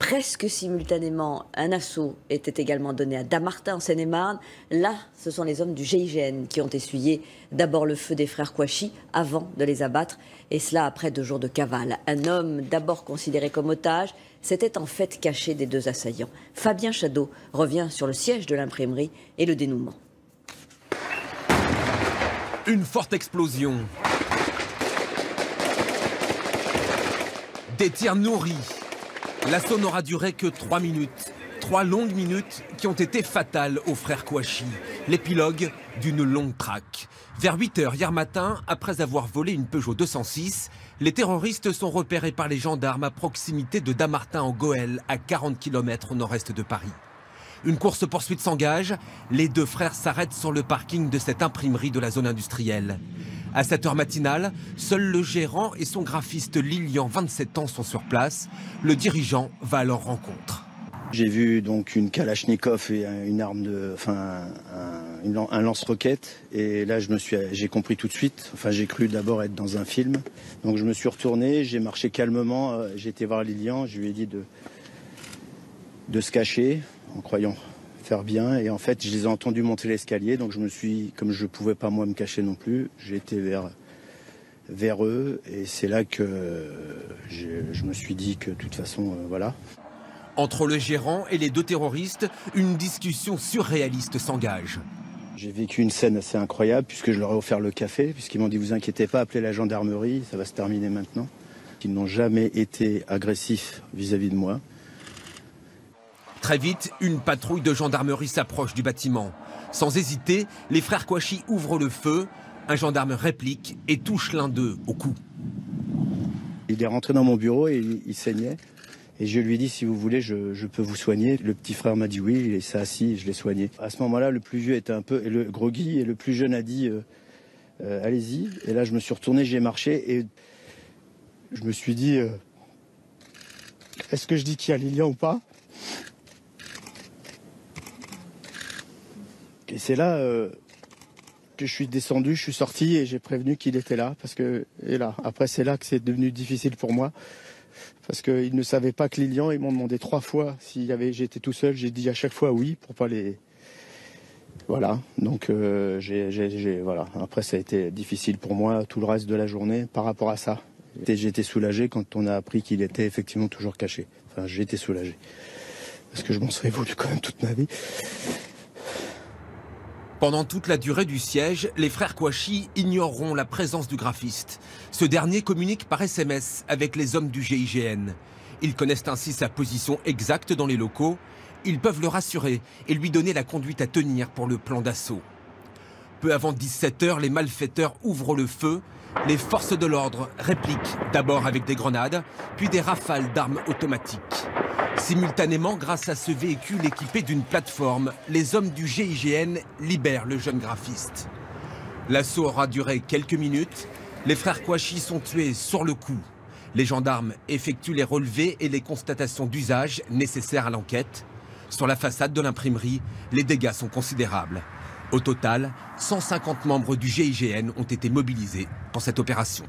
Presque simultanément, un assaut était également donné à Dammartin en Seine-et-Marne. Là, ce sont les hommes du GIGN qui ont essuyé d'abord le feu des frères Kouachi avant de les abattre. Et cela après 2 jours de cavale. Un homme d'abord considéré comme otage s'était en fait caché des 2 assaillants. Fabien Chadeau revient sur le siège de l'imprimerie et le dénouement. Une forte explosion. Des tirs nourris. L'assaut n'aura duré que 3 minutes. 3 longues minutes qui ont été fatales aux frères Kouachi. L'épilogue d'une longue traque. Vers 8 h hier matin, après avoir volé une Peugeot 206, les terroristes sont repérés par les gendarmes à proximité de Dammartin en Goële, à 40 km au nord-est de Paris. Une course-poursuite s'engage. Les 2 frères s'arrêtent sur le parking de cette imprimerie de la zone industrielle. À 7 h matinale, seul le gérant et son graphiste Lilian, 27 ans, sont sur place. Le dirigeant va à leur rencontre. J'ai vu donc une Kalachnikov et une arme un lance-roquette. Et là, j'ai compris tout de suite. Enfin, j'ai cru d'abord être dans un film. Donc je me suis retourné, j'ai marché calmement. J'ai été voir Lilian, je lui ai dit de se cacher en croyant faire bien, et en fait je les ai entendus monter l'escalier, donc comme je pouvais pas moi me cacher non plus, j'ai été vers eux, et c'est là que je me suis dit que de toute façon voilà. Entre le gérant et les 2 terroristes, une discussion surréaliste s'engage. J'ai vécu une scène assez incroyable puisque je leur ai offert le café, puisqu'ils m'ont dit vous inquiétez pas, appelez la gendarmerie, ça va se terminer maintenant. Ils n'ont jamais été agressifs vis-à-vis de moi. Très vite, une patrouille de gendarmerie s'approche du bâtiment. Sans hésiter, les frères Kouachi ouvrent le feu. Un gendarme réplique et touche l'un d'eux au cou. Il est rentré dans mon bureau et il saignait. Et je lui ai dit, si vous voulez, je peux vous soigner. Le petit frère m'a dit oui, il s'est assis et je l'ai soigné. À ce moment-là, le plus vieux était un peu groggy et le plus jeune a dit allez-y. Et là, je me suis retourné, j'ai marché et je me suis dit est-ce que je dis qu'il y a Lilian ou pas? Et c'est là que je suis descendu, je suis sorti et j'ai prévenu qu'il était là. Après, c'est là que c'est devenu difficile pour moi. Parce qu'ils ne savaient pas que Lilian, ils m'ont demandé 3 fois si j'étais tout seul. J'ai dit à chaque fois oui pour pas les... Voilà, donc voilà. Après, ça a été difficile pour moi tout le reste de la journée par rapport à ça. J'ai été soulagé quand on a appris qu'il était effectivement toujours caché. Enfin, j'ai été soulagé. Parce que je m'en serais voulu quand même toute ma vie. Pendant toute la durée du siège, les frères Kouachi ignoreront la présence du graphiste. Ce dernier communique par SMS avec les hommes du GIGN. Ils connaissent ainsi sa position exacte dans les locaux. Ils peuvent le rassurer et lui donner la conduite à tenir pour le plan d'assaut. Peu avant 17 h, les malfaiteurs ouvrent le feu. Les forces de l'ordre répliquent d'abord avec des grenades, puis des rafales d'armes automatiques. Simultanément, grâce à ce véhicule équipé d'une plateforme, les hommes du GIGN libèrent le jeune graphiste. L'assaut aura duré quelques minutes. Les frères Kouachi sont tués sur le coup. Les gendarmes effectuent les relevés et les constatations d'usage nécessaires à l'enquête. Sur la façade de l'imprimerie, les dégâts sont considérables. Au total, 150 membres du GIGN ont été mobilisés pour cette opération.